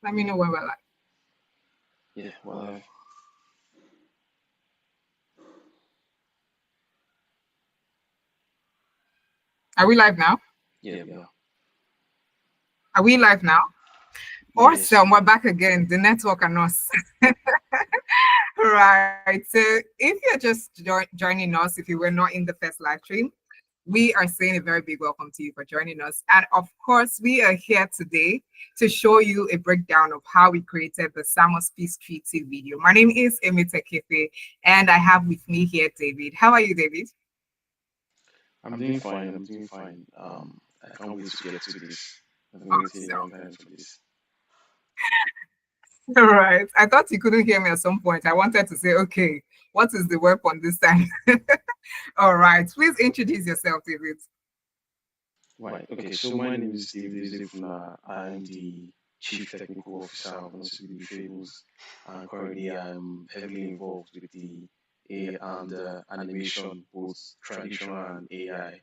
Let me know when we're live. Yeah, well, Are we live now? yeah, we are. Are we live now? Yes, Awesome. We're back again. The network and us. Right. So if you're just joining us, if you were not in the first live stream, we are saying a very big welcome to you for joining us. And of course, we are here today to show you a breakdown of how we created the Samos Peace Treaty video. My name is Emita Kefe, and I have with me here David. How are you, David? I'm doing fine. I'm doing fine. I can't wait to get to this. I've been waiting a Awesome. long time for this. All right. I thought you couldn't hear me at some point. I wanted to say, okay, what is the weapon this time? All right. Please introduce yourself, David. Right. Okay. So my name is David Ezefuna. I'm the Chief Technical Officer of NCBD Fables, and currently I'm heavily involved with the A and animation, both traditional and AI,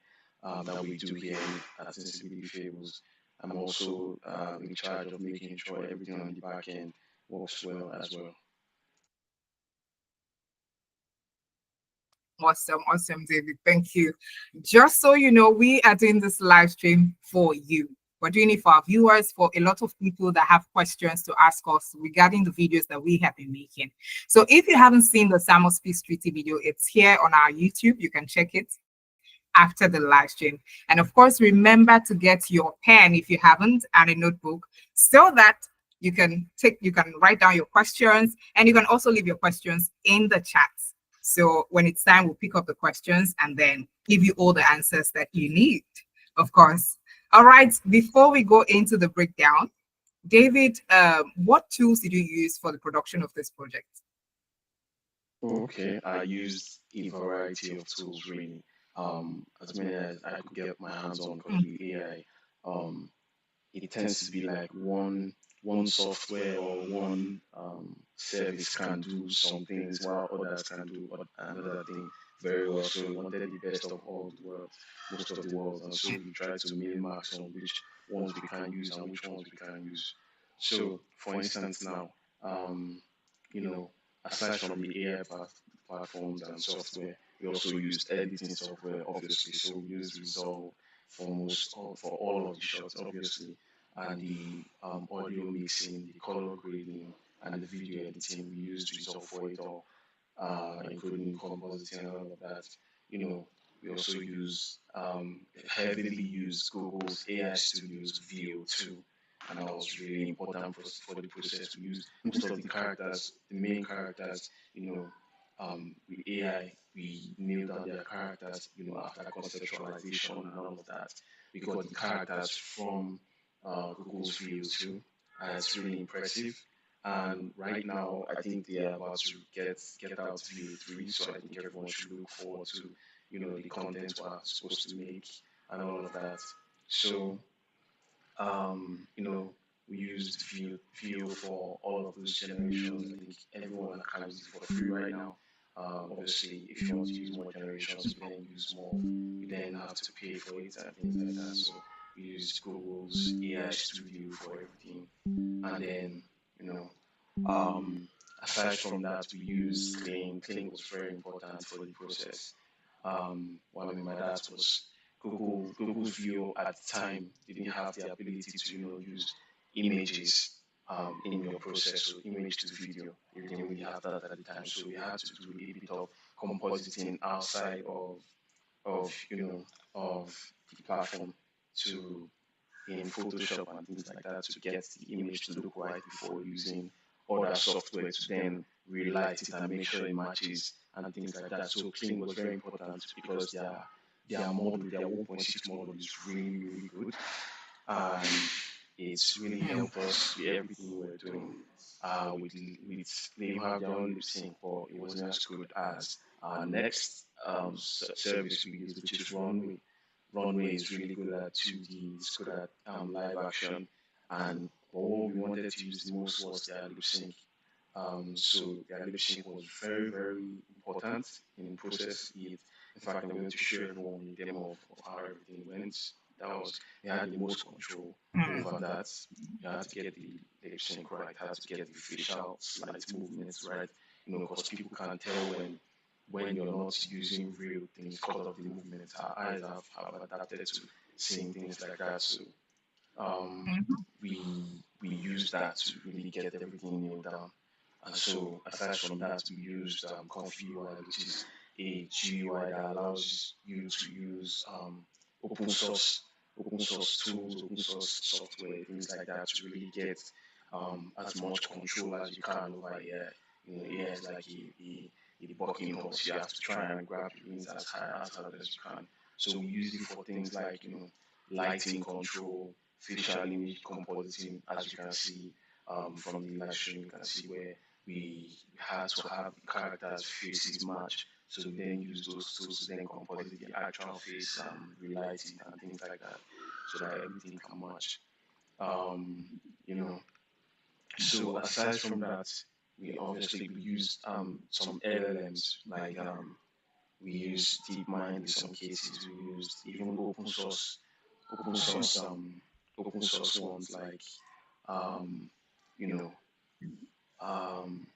that we do here at NCBD Fables. I'm also in charge of making sure everything on the back end works well as well. Awesome, awesome, David. Thank you. Just so you know, we are doing this live stream for you. We're doing it for our viewers, for a lot of people that have questions to ask us regarding the videos that we have been making. So if you haven't seen the Samos Peace Treaty video, it's here on our YouTube. You can check it after the live stream. And of course, remember to get your pen if you haven't and a notebook so that you can write down your questions, and you can also leave your questions in the chat. So when it's time, we'll pick up the questions and then give you all the answers that you need, of course. All right, before we go into the breakdown, David, what tools did you use for the production of this project? Okay, I used a variety of tools really, as many as I could get my hands on because with AI, um, it tends to be like one software or one service can do some things while others can do another thing very well. So we wanted the best of all the world, most of the world, and so we tried to min max on which ones we can use and which ones we can use. So, for instance, now, um, you know, aside from the AI platforms and software, we also used editing software, obviously. So we used Resolve for for all of the shots, obviously, and the audio mixing, the color grading, and the video editing. We used Resolve for it all, including compositing and all of that. You know, we also use heavily use Google's AI Studios VO2, and that was really important for the process. We use most of the characters, the main characters, you know, with AI, we nailed down their characters, after conceptualization and all of that. We got the characters from Google's VO2. It's really impressive. And right now, I think they are about to get out VO3, so I think everyone should look forward to, the content we're supposed to make and all of that. So, you know, we used VO for all of those generations. I think everyone can use it for free right now. Obviously, if you want to use more generations, you then use more. You then have to pay for it and things like that. So we used Google's AI Studio for everything, and then you know, um, aside from that, we used Clean. Clean was very important for the process. What I mean by that was Google's View at the time didn't have the ability to use images in your process, so image to video. They didn't really have that at the time, so we had to do a bit of compositing outside of of the platform to in Photoshop and things like that to get the image to look right before using other software to then relight it and make sure it matches and things like that. So clean was very important because their model, their 1.6 model is really, really good. And it's really helped us with everything we were doing. They even have their own lip sync, but it wasn't as good as our next service we use, which is Runway. Runway is really good at 2D, it's good at live action, and but what we wanted to use the most was their lip sync. So their lip sync was very, very important in the process. In fact, I'm going to show everyone a demo of how everything went. you had the most control over Mm. that. You had to get the lip sync right, had to get the facial slight movements right, because people can tell when you're not using real things because of the movements. Our eyes have adapted to seeing things like that. So um, Mhm. we use that to really get everything nailed down. And so aside from that, we used Comfy UI, which is a GUI that allows you to use open source open source tools, open source software, things like that to really get as much control as you can over AI. AI is like a bucking horse. You have to try and grab the reins as high as hard as you can. So we use it for things like lighting control, facial image compositing, as you can see from the live stream. You can see where we had to have the characters' faces match. So we then use those tools to then compose the actual face and relight it and things like that, so that everything can match. Um, you know. So aside from that, we used some LLMs like we used DeepMind in some cases. We used even open source ones like um, you know um,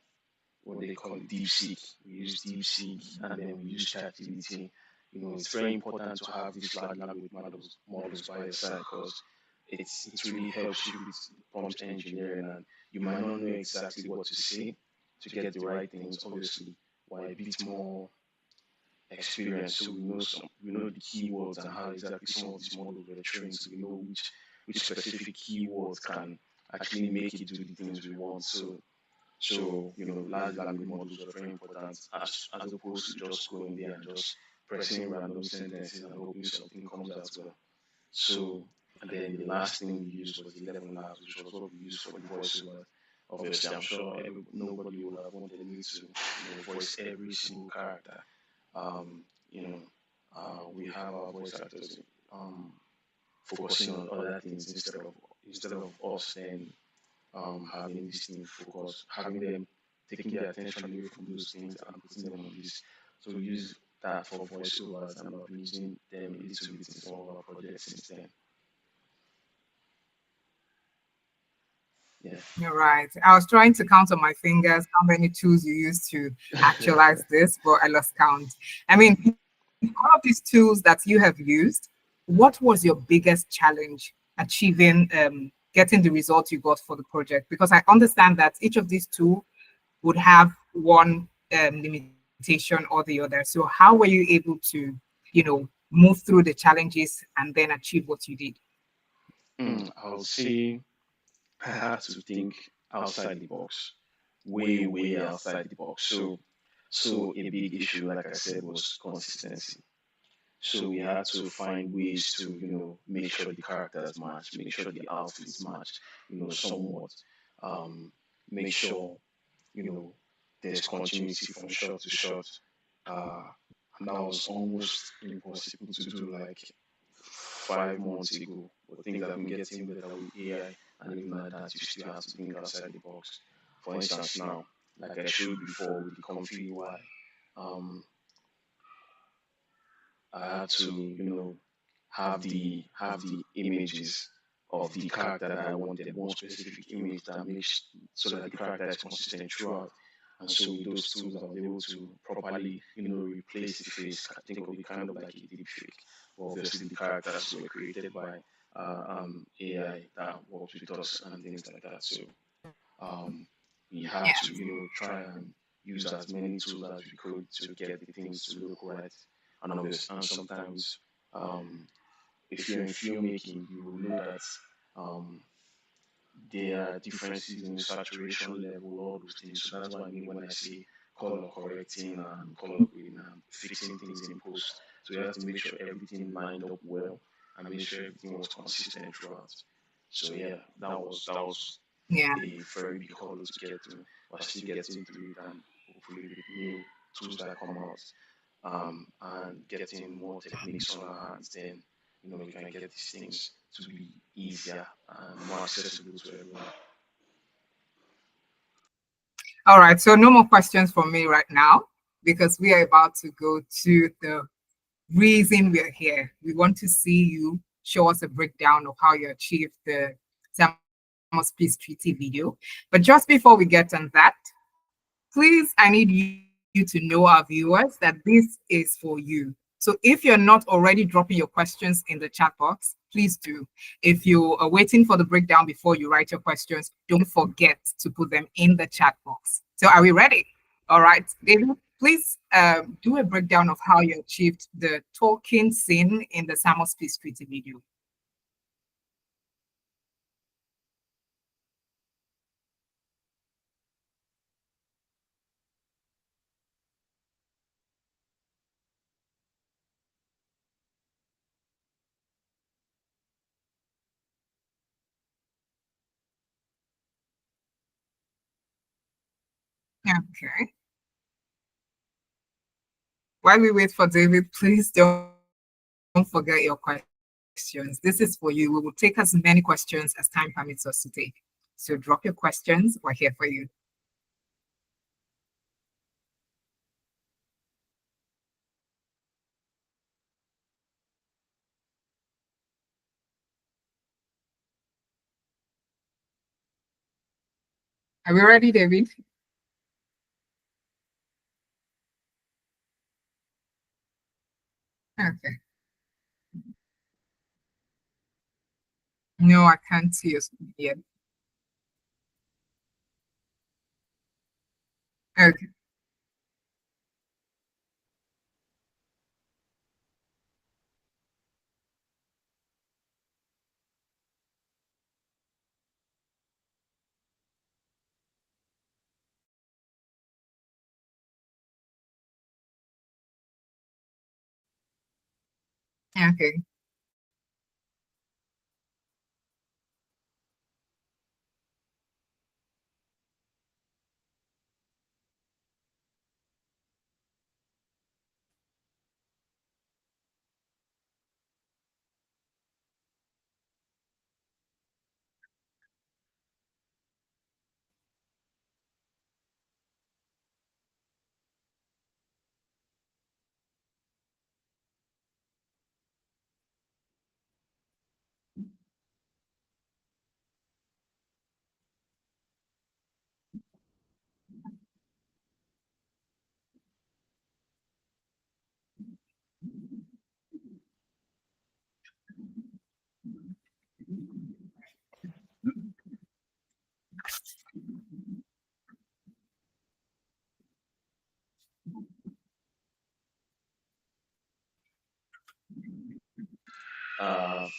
what they call it, DeepSeek. We use DeepSeek and then we use ChatGPT. It's very important to have these large language models by your side because it really helps you with prompt engineering, and you might not know exactly what to say to get the right things. Obviously, we're a bit more experienced, so we know the keywords and how exactly some of these models were trained, so we know which specific keywords can actually make it do the things we want. So, large language models are very important as opposed to just going there and just pressing random sentences and hoping something comes out well. So, and then the last thing we used was 11 Labs, which was what we used for the voiceover. Obviously, I'm sure nobody will have wanted me to voice every single character. Um, you know, we have our voice actors focusing on other things instead of us then having this thing focus, having them taking their attention away from those things and putting them on this. So we use that for voiceovers, and I've been using them a little bit in some of our projects since then. Yeah. You're right. I was trying to count on my fingers how many tools you use to actualize this, but I lost count. I mean, all of these tools that you have used, what was your biggest challenge achieving, getting the result you got for the project? Because I understand that each of these tools would have one limitation or the other. So how were you able to, move through the challenges and then achieve what you did? I would say I had to think outside the box, way, way outside the box. So a big issue, like I said, was consistency. So we had to find ways to, make sure the characters match, make sure the outfits match, somewhat. Um, make sure, you know, there's continuity from shot to shot. Uh, and that was almost impossible to do like 5 months ago. But things have been getting better with AI, and even at that, you still have to think outside the box. For instance, now, like I showed before with the Comfy UI, um, I had to, have the images of the character that I wanted, one specific image that makes so that the character is consistent throughout. And so with those tools, I was able to properly, replace the face. I think of it kind of like a deep fake. But obviously, the characters were created by AI that works with us and things like that. So um, we had to, try and use as many tools as we could to get the things to look right. And sometimes, um, if you're in filmmaking, you will know that um, there are differences in saturation level, all those things. So that's what I mean when I say color correcting and color grading and fixing things in post. So you have to make sure everything lined up well and make sure everything was consistent throughout. So yeah, that was Yeah. a very big hurdle to get through. We're still getting through it, and hopefully with new tools that come out and getting more techniques on our hands, then we can get these things to be easier and more accessible to everyone. All right. So no more questions from me right now because we are about to go to the reason we're here. We want to see you show us a breakdown of how you achieved the Samos Peace Treaty video. But just before we get on that, please, I need you to know, our viewers, that this is for you. So if you're not already dropping your questions in the chat box, please do. If you are waiting for the breakdown before you write your questions, don't forget to put them in the chat box. So are we ready? All right, David, please do a breakdown of how you achieved the talking scene in the Samos Peace Treaty video. Okay. While we wait for David, please don't forget your questions. This is for you. We will take as many questions as time permits us to take. So drop your questions. We're here for you. Are we ready, David? Okay. No, I can't see you yet. Okay. Okay.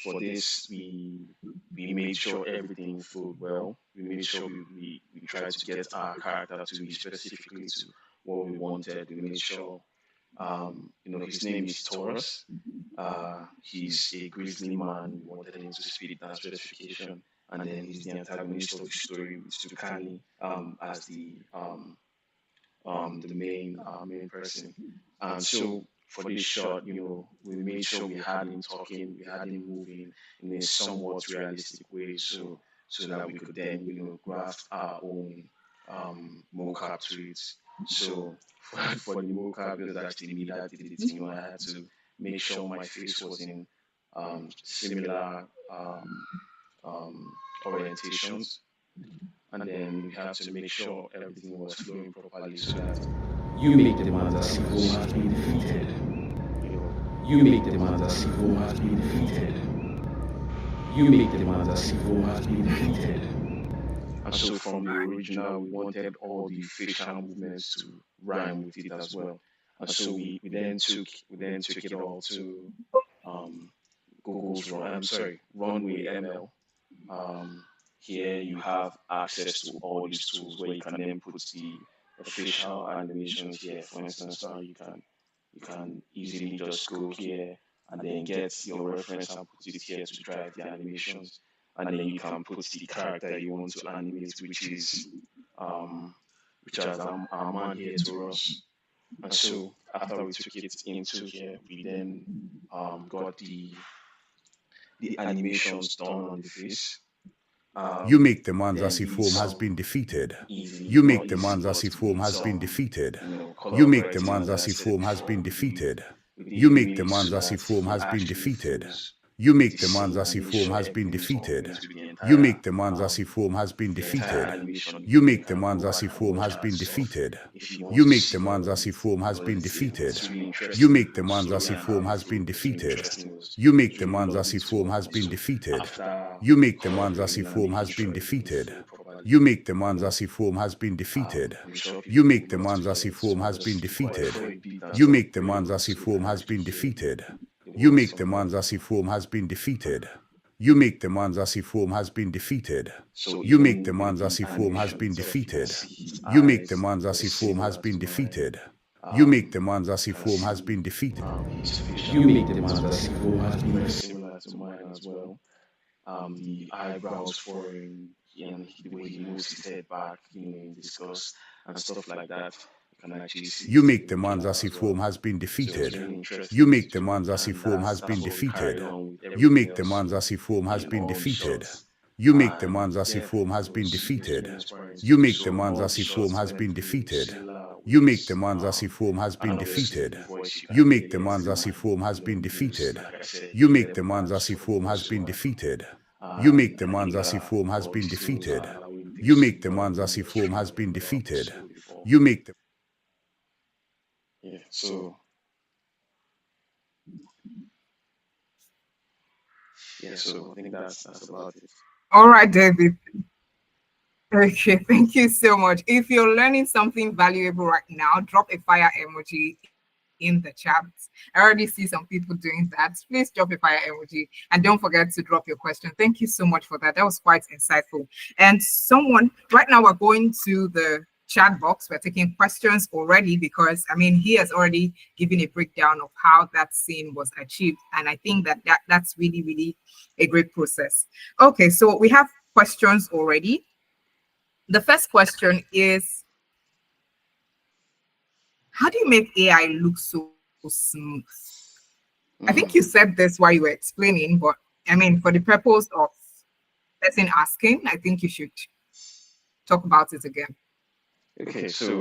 For this, we made sure everything flowed well. We made sure we tried to get our character to be specifically to what we wanted. We made sure, his name is Taurus. He's a grizzly man. We wanted him to fit that specification, and then he's the antagonist of the story with Stukani as the main person. And so for this shot, we made sure we had him talking, we had him moving in a somewhat realistic way, so that we could then graft our own mocap to it. So for the mocap, it was actually me that did it. I had to make sure my face was in similar orientations, and then we had to make sure everything was flowing properly so that You make demands as if Rome has been defeated. You make demands as if Rome has been defeated. You make demands as if Rome has been defeated. And so from the original, we wanted all the facial movements to rhyme with it as well. And so we then took it all to Runway ML. Here you have access to all these tools where you can then put the facial animations here. For instance, now you can easily just go here and then get your reference and put it here to drive the animations, and then you can put the character you want to animate, um, which is our man here to us. And so after we took it into here, we then got the animations done on the face. You make demands Then as if the Rome has song been defeated. easy, You not make easy, demands as but if Rome with has been some defeated. color You make correcting, demands as I as if said Rome has before. been defeated. We You did make mix so demands as that if Rome it has been actually defeated. flows You make the demands scene as and if make Rome sure has been everything is all defeated. going to be You make demands as if Rome has been the entire defeated. animation. You You make can demands go as back if and Rome watch has our been stuff defeated. if you want You to make see all demands of as it, if Rome has because been defeated. it's really You interesting. make The demands as story if and how Rome has been it's really defeated. interesting. You It make was really demands as lovely if to Rome work has on. been So defeated. after You make color demands as grading if and Rome making has sure been everything defeated. flowed properly, You make you demands know, as if Rome has been defeated. I'm sure You people make would love to demands hear as it if Rome has because been defeated. for a beat and You stuff, make really demands good as so if we Rome can has actually been hear defeated. the You words make of demands the as if Rome has been defeated. You make demands as if Rome has been defeated. so You make even with demands as the if Rome has animation been itself, you can defeated. see his You make eyes demands as very if Rome has similar been to mine. defeated. You make demands as You if can Rome has see been defeated. his facial You make movements demands as if Rome has been very defeated. similar to mine as well. The eyebrows furrowing and the way he moves his head back, in disgust and stuff like that. You can actually see You it's make the demands original as as if Rome well. has been So it was defeated. really You interesting make to do, demands as and if Rome has that's been what we carried defeated. on with You everything make else demands as if Rome has in been all the defeated. shots. You make And demands as yeah, if Rome has it been was defeated. really inspiring to You do. make So demands all as the if Rome shots has went been through defeated. similar You make ways. demands as if Rome has been And obviously defeated. the voice you You can make hear demands is as if mine. Rome has been Because defeated. like I said, You he make left demands marks as for if the Rome has voice been over. defeated. You make And I demands think as if that Rome has all been his flows defeated. are way You based make on what demands as if was Rome has trained been on what I've defeated. told before. You make Yeah. So yeah. So I think that's about it. All right, David. Okay, thank you so much. If you're learning something valuable right now, drop a fire emoji in the chat. I already see some people doing that. Please drop a fire emoji and don't forget to drop your question. Thank you so much for that. That was quite insightful. And someone, right now, we're going to the chat box. We're taking questions already because, I mean, he has already given a breakdown of how that scene was achieved. And I think that's really, really a great process. Okay, so we have questions already. The first question is, how do you make AI look so smooth? I think you Mm. said this while you were explaining, but I mean, for the purpose of person asking, I think you should talk about it again. Okay, so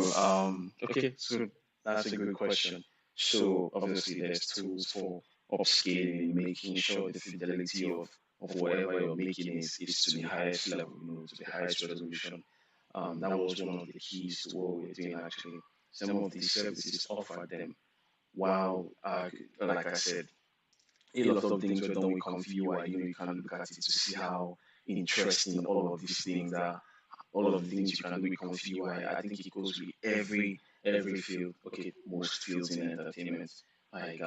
that's a good question. So obviously there's tools for upscaling, making sure the fidelity of whatever you're making is to the highest level, to the highest resolution. That was one of the keys to what we're doing actually. Some of these services offer them while like I said, a lot of things were done with Confi UI. You can look at it to see how interesting all of these things are, all of the things you can do with Confi UI. I think it goes with every field. Okay, most fields in entertainment, like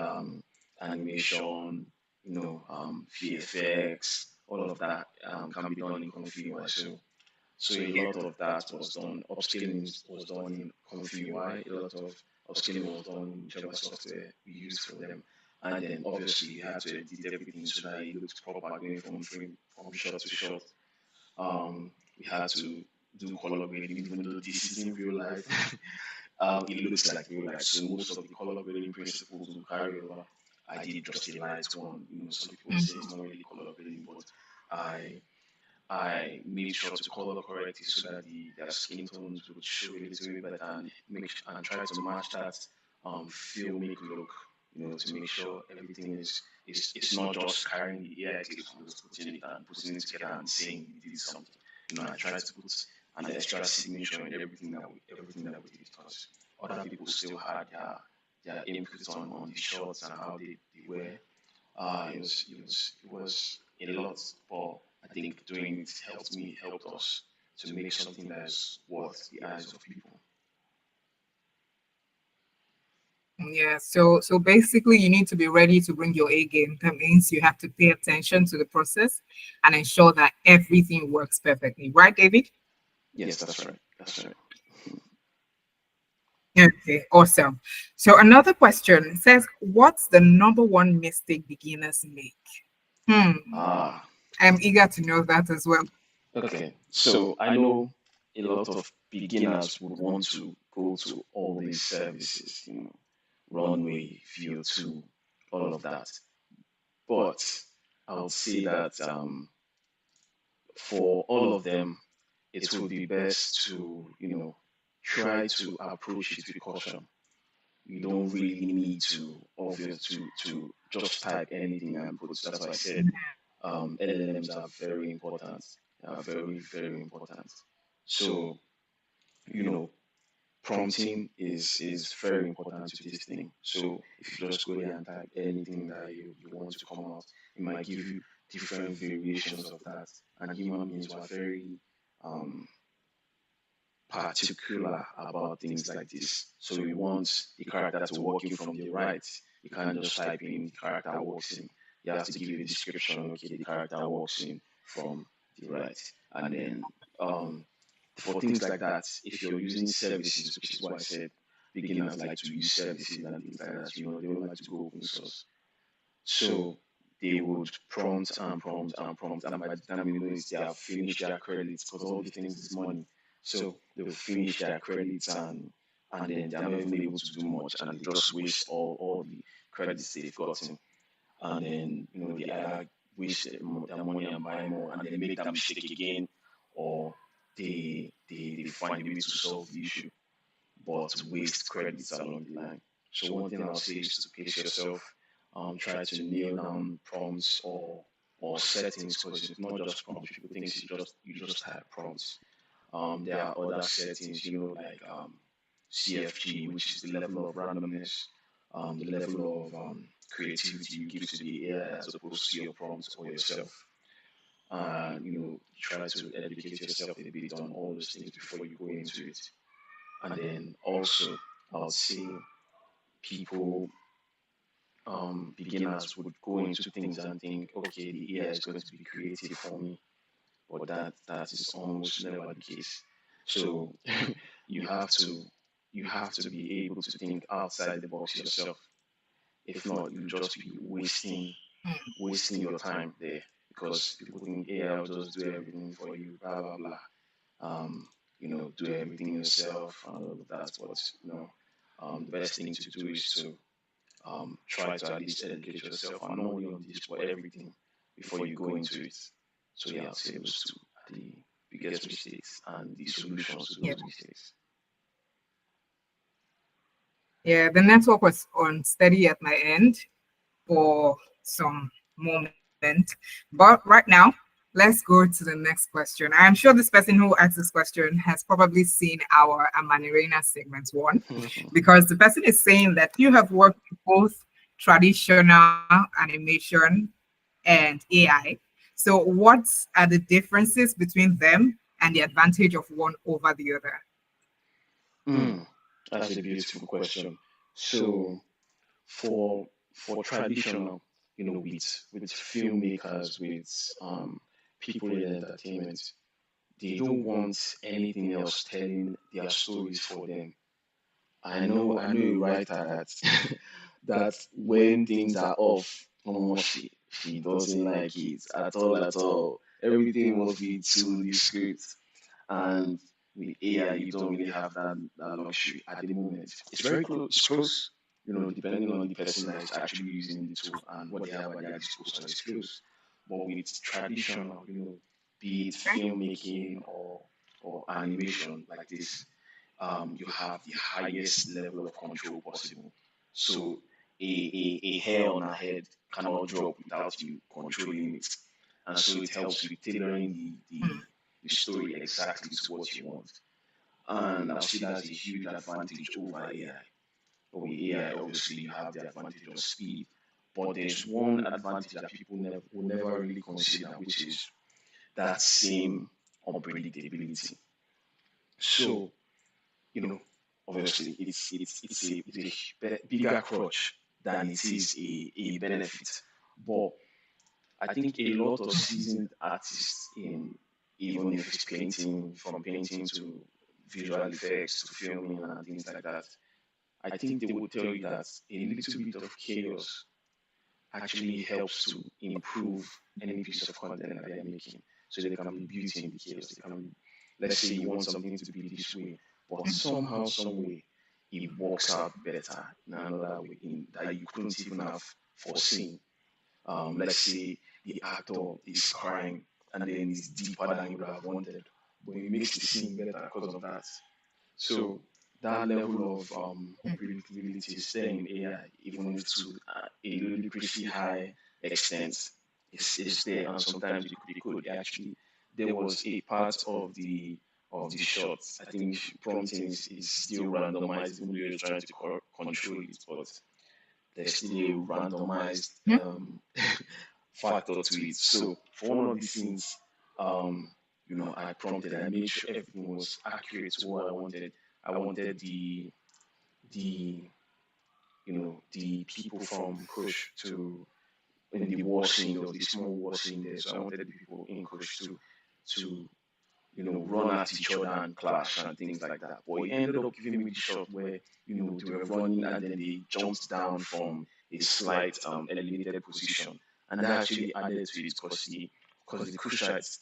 animation, VFX, all of that can be done in Confi UI. So a lot of that was done. Upscaling was done in Confi UI. A lot of upscaling was done in whichever software we used for them. And then obviously we had to edit everything so that it looked proper going from shot to shot. We had to do color grading, even though this isn't real life. It looks like real life. So most of the color grading principles will carry over. I did just a light one. Some people say it's not really color grading, but I I made sure to color correct it so that their skin tones would show a little bit better and try to match that filmic look, to make sure everything is it's not just carrying the AI clips and just putting it together and saying we did something. I tried to put an extra signature in everything that we did because other people still had their input on the shots and how they were. It was a lot, but I think doing it helped us to make something that's worth the eyes of people. Yeah, so basically you need to be ready to bring your A game. That means you have to pay attention to the process and ensure that everything works perfectly. Right, David? Yes, that's right. That's right. Okay, awesome. So another question says, what's the number one mistake beginners make? Hmm, Ah, I'm eager to know that as well. okay. So I know a lot of beginners would want to go to all these services, runway, VO2, all of that. But I would say that for all of them, it would be best to, try to approach it with caution. you don't really need to obvious to just type anything and put. That's why I said LLMs are very important. They are very, very important. So, you know, prompting is very important to this thing. So if you just go there and type anything that you want to come out, it might give you different variations of that. And human beings were very um, particular about things like this. So you want the character to walk in from the right. You can't just type in the character walks in. You have to give a description. Okay, the character walks in from the right, and then for things like that, if you're using services, which is why I said beginners like to use services and things like that, they don't like to go open source. So they would prompt and prompt and prompt, and by the time you know it, they have finished their credits because all these things is money. So they'll finish their credits and then they're not even able to do much, and they just waste all the credits they've gotten, and then they either waste their money and buy more, and then make that mistake again, or they find a way to solve the issue, but waste credits along the line. So one thing I'll say is to pace yourself, try to nail down prompts or settings, because it's not just prompts. People think you just type prompts. There are other settings, like CFG, which is the level of randomness, the level of creativity you give to the AI as opposed to your prompt or yourself. And try to educate yourself a bit on all those things before you go into it. And then also, I'll say people, beginners would go into things and think, okay, the AI is going to be creative for me, but that is almost never the case. So you have to you have to be able to think outside the box yourself. If not, you just be wasting your time there, because people think AI will just do everything for you, blah blah blah. Do everything yourself and all of that. But the best thing to do is to try to at least educate yourself, and not only on this but everything before you go into it. So yeah, I'll say those two are the biggest mistakes and the solutions to Yeah. those mistakes. Yeah, the network was unsteady at my end for some moment. But right now, let's go to the next question. I am sure this person who asked this question has probably seen our Amanirena segment one, because the person is saying that you have worked with both traditional animation and AI. So, what are the differences between them and the advantage of one over the other? Mm, that's a beautiful question. So for traditional, with filmmakers, with people in entertainment, they don't want anything else telling their stories for them. I know a writer that that when things are off, she doesn't like it at all at all. Everything must be to the script, and with AI you don't really have that luxury at the moment. It's very close. It's close. Depending on the person that is actually using the tool and what they have at their disposal, it's close. But with traditional, be it filmmaking or animation like this, you have the highest level of control possible. So a hair on her head cannot drop without you controlling it. And so it helps with tailoring the story exactly to what you want. And I'll see that's a huge advantage over AI. But with AI, obviously, you have the advantage of speed. But there's one advantage that people will never really consider, which is that same unpredictability. So obviously it's a bigger crutch than it is a benefit. But I think a lot of seasoned artists, in even if it's painting, from painting to visual effects to filming and things like that, I think they would tell you that a little bit of chaos actually helps to improve any piece of content that they're making. So there can be beauty in the chaos. They can be, let's say you want something to be this way, but somehow, some way, it works out better in another way that you couldn't even have foreseen. Let's say the actor is crying and then it's deeper than you would have wanted, but it makes the scene better because of that. So that level of unpredictability is there in AI, even if to a ludicrously high extent. It's there, and sometimes it could actually. There was a part of the shot. I think prompting is still randomized, even though you're trying to control it, but there's still a randomized factor to it. So for one of these things, um, I prompted, I made sure everything was accurate to what I wanted. I wanted the the people from Kush to in the war scene. There was the small war scene there, so I wanted the people in Kush to run at each other and clash and things like that. But he ended up giving me the shot where they were running and then they jumped down from a slight elevated position, and that actually added to it because the Kushites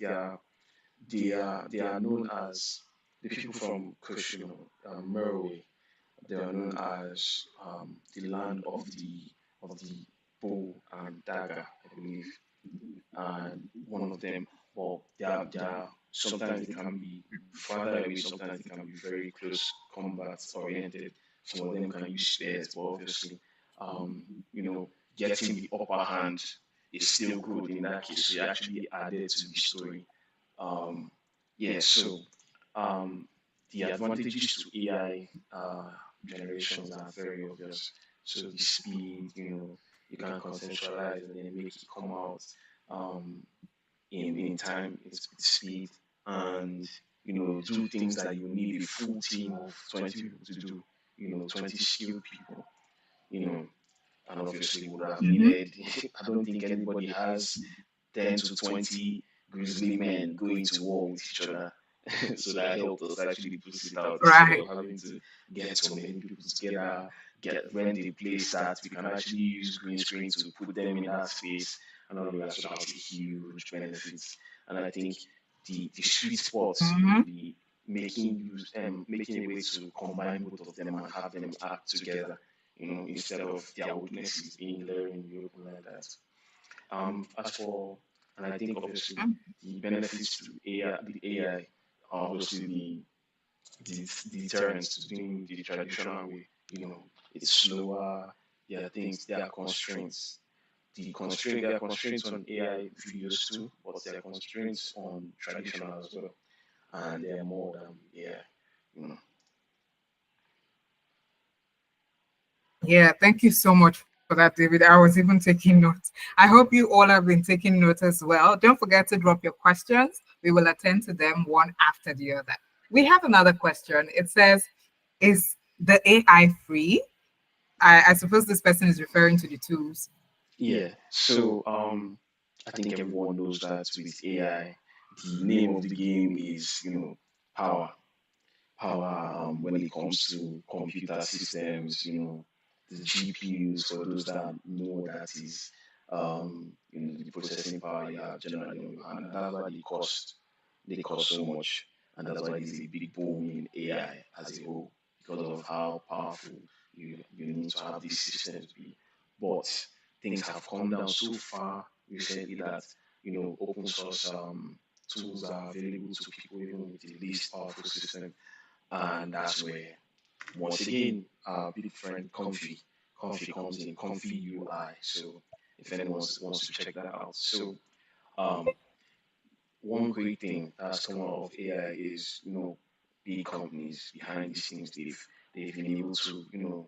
they are known as the people from Kush, Meroe. They are known as the land of the bow and dagger, I believe, and one of them. Well, they are sometimes they can be farther away, sometimes they can be very close combat oriented. Some of them can use spears, but obviously, um, you know, getting the upper hand is still good in that case. So it actually added to the story. Um, yeah, so um, the advantages to AI generations are very obvious. So the speed, you can conceptualize and then make it come out um, in time, in speed, and do things that you need a full team of 20 people to do. 20 skilled people. You know, and obviously would have Mm-hmm. needed. I don't think anybody has 10 to 20 grizzly men going to war with each other. So that helped us actually boost it out instead Right. of having to get so many people together, get rent a place that we can actually use green screen to put them in that space and all of that. So that was a huge benefit. And I think the sweet spot Mm-hmm. would be making a way to combine both of them and have them act together, instead of their weaknesses being glaring in the open like that. As for, and I think obviously the benefits to AI, the AI, obviously the deterrence to doing the traditional way. It's slower. There are constraints. There are constraints on AI videos too, but there are constraints on traditional as well, and there are more than AI. You know. Yeah, thank you so much for that, David. I was even taking notes. I hope you all have been taking notes as well. Don't forget to drop your questions. We will attend to them one after the other. We have another question. It says, is the AI free? I suppose this person is referring to the tools. Yeah. So I think everyone knows that with AI, the name of the game is power. Power when it comes to computer systems, the GPUs, for those that know that is the processing power you have generally on your hand. And that's why they cost so much. And that's why there's a big boom in AI as a whole because of how powerful you need to have these systems be. But things have come down so far recently that open source tools are available to people even with the least powerful system, and that's where once again our big friend Comfy comes in, Comfy UI. So if anyone wants to check that out. So um, one great thing that's come out of AI is big companies behind the scenes they've been able to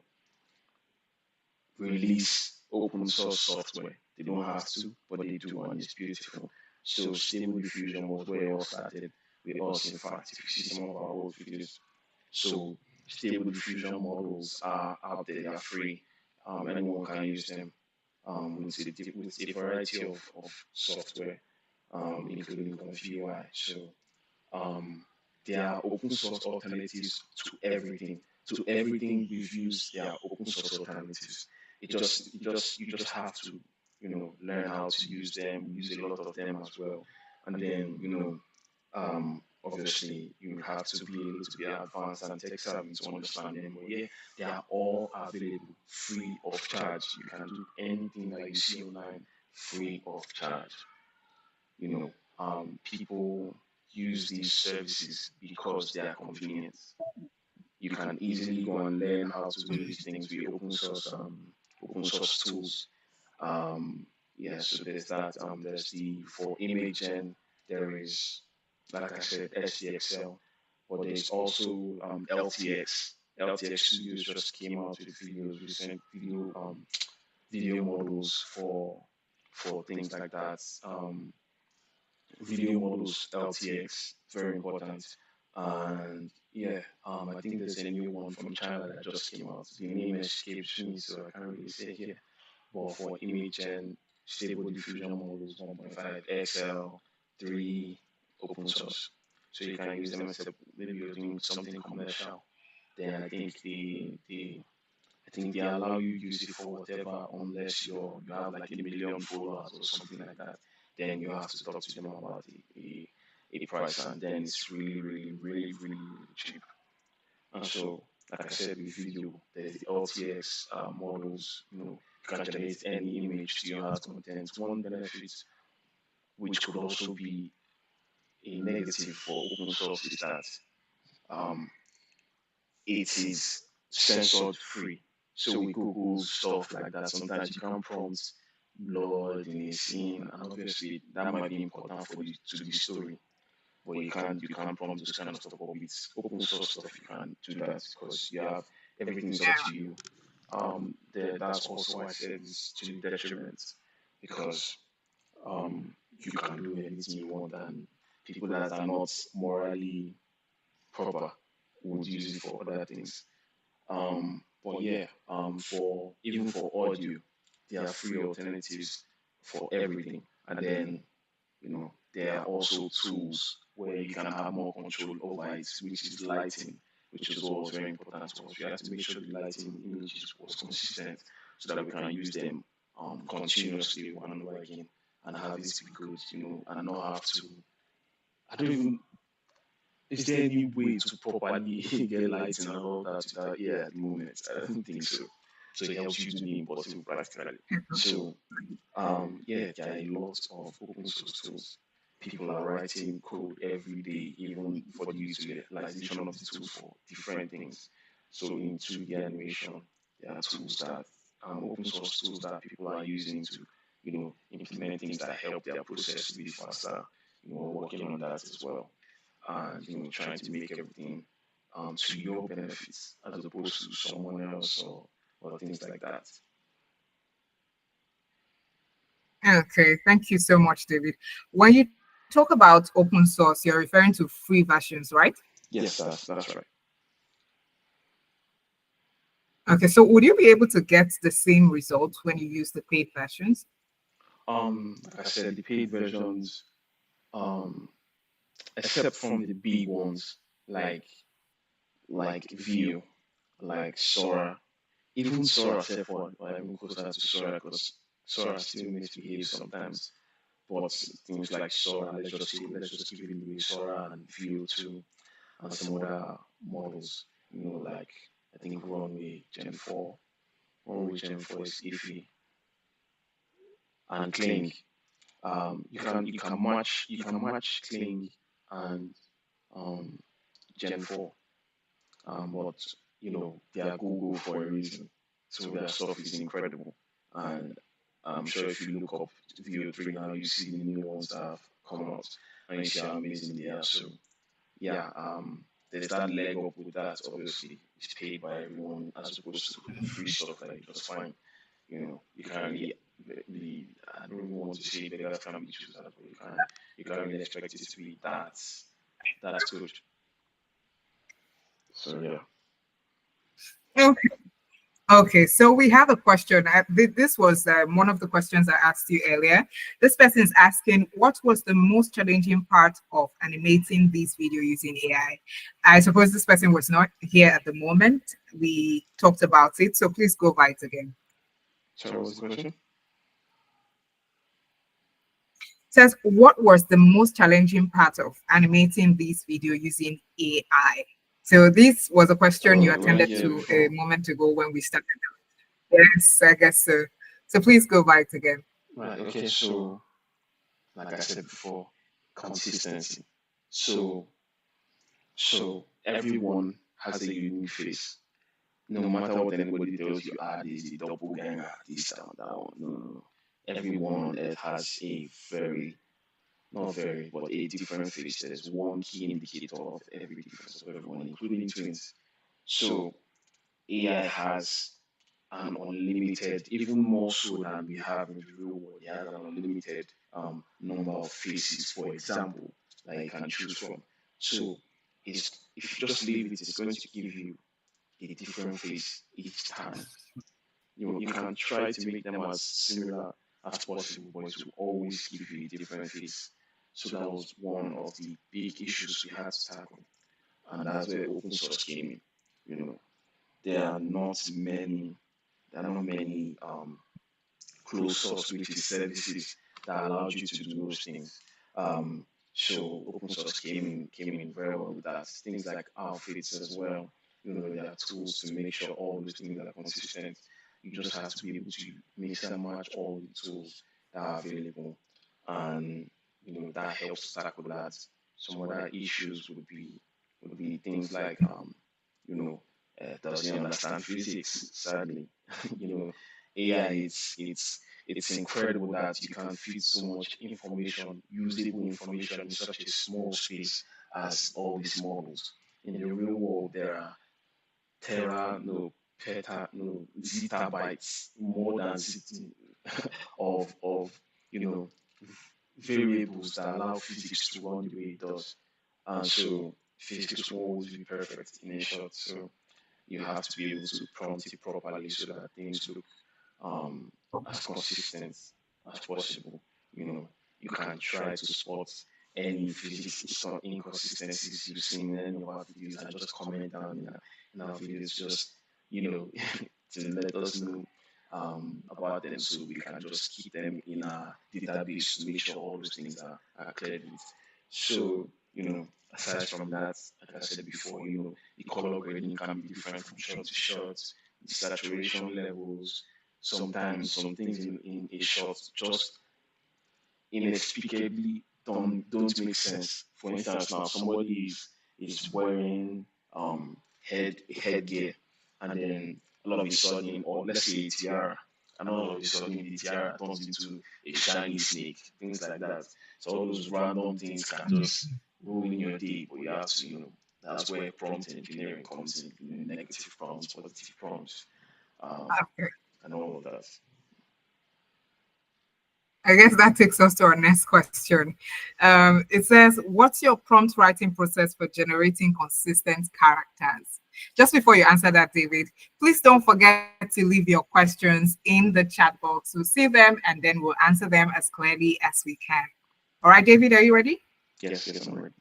release open source software. They don't have to, but they do, and it's beautiful. So Stable Diffusion was where it all started with us. In fact, if you see some of our old videos, so Stable Diffusion models are out there. They are free. Anyone can use them with a variety of software, including ConfigUI. So um, there are open source alternatives to everything. To everything we've used, there are open source alternatives. You just have to learn how to use them, use a lot of them as well, and then obviously you have to be a little bit advanced and tech savvy to understand them. But yeah, they are all available free of charge. You can do anything that you see online free of charge. You know, people use these services because they are convenient. you can easily go and learn how to do these things with open source tools. Um, yeah, so there's that. There's the for image gen, there is, like I said, STXL, but there's also LTX. LTX Studios just came out with videos, recent video models for things like that. Video models LTX, very important. And yeah, I think there's a new one from China that just came out. The name escapes me, so I can't really say here. But for image and stable diffusion models, 1.5 XL, 3 open source. So you can use them except maybe you're doing something commercial. Then I think they allow you use it for whatever unless you have like 1 million followers or something like that. Then you have to talk to them about a price, and then it's really really really really really cheap. And so, like I said, with video, there's the LTX models. You can generate any image to your heart content. One benefit, which could also be a negative for open source, is that um, it is censored free. So with Google stuff like that, sometimes you can prompt blood in a scene, and obviously that might be important for you to the story. But you can't prompt those kind of stuff. But with open source stuff, you can do that because you have everything's up to you. That's also why I said it's to the detriment because you can do anything you want, and people that are not morally proper would use it for other things. But yeah, for even for audio, there are free alternatives for everything, and then there are also tools where you can have more control over it, which is lighting, which is what was very important to us. We had to make sure the lighting images was consistent so that we can use them continuously one and over again and have it be good, and not have to. I don't even. Is there any way to properly get lighting and all that without yeah at the moment? I don't think so. So it helps you do the impossible practically. So yeah, there are a lot of open source tools. People are writing code every day, even for the utilization of the tool for different things. So in 2D animation, there are tools that open source tools that people are using to, implement things that help their process to be faster. Working on that as well, and trying to make everything to your benefits as opposed to someone else or things like that. Okay, thank you so much, David. When you talk about open source, you're referring to free versions, right? Yes, that's right. Okay, so would you be able to get the same result when you use the paid versions? Like I said, the paid versions, um, except from the big ones like Vue, like Sora, even Sora, except for or even closer to Sora because Sora still misbehaves sometimes. But things like Sora, let's just keep it in the way Sora and Vue too, and some other models, like I think Runway Gen 4 is iffy, and Cling. You can match Cling and um, Gen 4, but they are Google for a reason. So their stuff is incredible, and I'm sure if you look up VO3 now, you see the new ones that have come out, and you see how amazing they are. So yeah, there's that leg up with that. Obviously, it's paid by everyone as opposed to free stuff that you just find. You can't really. I don't even want to say beggars can't be choosers, but you can't really expect it to be that's good. So yeah. Okay. Okay, so we have a question. This was one of the questions I asked you earlier. This person is asking, what was the most challenging part of animating this video using AI? I suppose this person was not here at the moment. We talked about it, so please go by it again. So what was the question? Says, what was the most challenging part of animating this video using AI? So this was a question you attended to a moment ago when we started. Yes, I guess so. So please go by it again. Right. Okay. So, like I said before, consistency. So everyone has a unique face. No matter what anybody tells you, there's a doppelganger, this, that, that one. No, no, no. Everyone on earth has a very, not very, but a different face. There's one key indicator of every difference of everyone, including twins. So AI has an unlimited, even more so than we have in the real world. It has an unlimited number of faces, for example, that you can choose from. So if you just leave it, it's going to give you a different face each time. You can try to make them as similar as possible, but it will always give you a different face. So that was one of the big issues we had to tackle, and that's where open source came in. You know, there are not many, there are not many closed source, which is services that allows you to do those things. So open source came in very well with that. Things like outfits as well. There are tools to make sure all those things are consistent. You just have to be able to mix and match all the tools that are available, and that helps tackle that. Some other issues would be things like does he understand physics? Sadly, you know, AI it's incredible that you can fit so much information, usable information in such a small space as all these models. In the real world, there are tera, no, peta, no, zettabytes, more than of you know variables that allow physics to run the way it does. And so physics won't always be perfect in a short. So you have to be able to prompt it properly so that things look um, as consistent as possible. You know, you can try to spot any physics inconsistencies you've seen in any of our videos and just comment down in our videos, just you know, to let us know about them so we can just keep them in our database to make sure all those things are cleared with. So, aside from that, like I said before, the color grading can be different from shot to shot, the saturation levels, sometimes some things in a shot just inexplicably don't make sense. For instance, now somebody is wearing headgear, and then all of a sudden, or let's say a tiara, and all of a sudden the tiara turns into a shiny snake, things like that. So all those random things can just ruin your day, but you have to, that's where prompt engineering comes in, negative prompts, positive prompts, um, Okay. and all of that. I guess that takes us to our next question. It says, what's your prompt writing process for generating consistent characters? Just before you answer that, David, please don't forget to leave your questions in the chat box. We'll see them and then we'll answer them as clearly as we can. All right, David, are you ready? Yes, yes, I'm ready.